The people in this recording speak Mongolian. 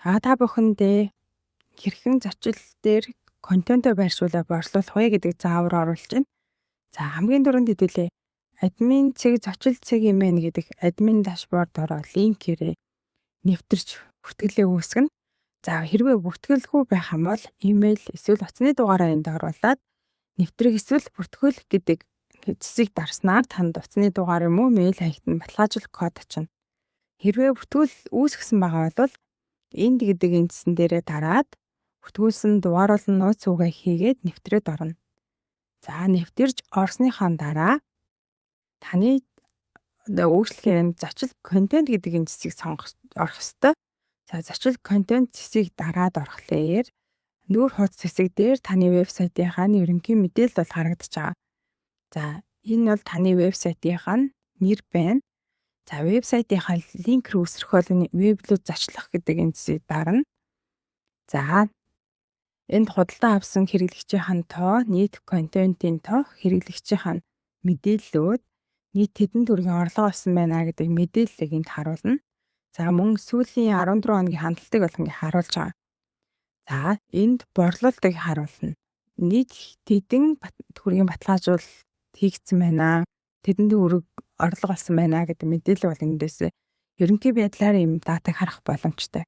Та бүхэндээ хэрхэн зочил дээр контентоо байршуулаад борлуулах вэ гэдэг заавар оруулж байна. За хамгийн түрүүнд хэдүүлээ. Админ цэг зочил цэг юм ээ гэдэг админ дашборд ороо линкээрээ нэвтэрч бүртгэлээ үүсгэнэ. За хэрвээ бүртгэлгүй байх юм бол имэйл эсвэл утасны дугаараа энд оруулаад нэвтрэх эсвэл бүртгүүлэх гэдэг хэсгийг дарснаар танд утасны дугаар юм уу мэйл хаягт нь баталгаажуулах код очино. Хэрвээ бүртгүүл үүсгэсэн байгаа бол энд гэдэг эндсэн дээрээ дараад бүртгүүлсэн дугааруулан нууц үгээ хийгээд нэвтрээд орно. За нэвтэрж орсныхаа дараа таны өөрчлөхийн зочил контент гэдэг энэ хэсгийг орох ёстой. За зочил контент хэсгийг дараад орохлоор нүүр хуудас хэсэг дээр таны вебсайтынхаа ерөнхий мэдээлэл бол харагдаж байгаа. За энэ бол таны вебсайтынхаа нэр байна. За вебсайтынхаа линк рүү өсрөх бол веб рүү зочлох гэдэг энэ хэсгийг дарна. За энд худалдаа авсан хэрэглэгчийн тоо, нийт контентын тоо, хэрэглэгчийн мэдээллүүд, нийт хэдэн төгрөгийн орлого олсон байна гэдэг мэдээллийг энд харуулна. За мөн сүүлийн 14 хоногийн хандлтыг бол ингэ харуулж байгаа. За энд борлуулалтыг харуулна. Нийт хэдэн төгрөгийн баталгаажуулалт хийгдсэн байна. Тэдэн төгрөг орлого олсон байна гэдэг мэдээлэл бол эндээс ерөнхий байдлаар ийм датаг харах боломжтой.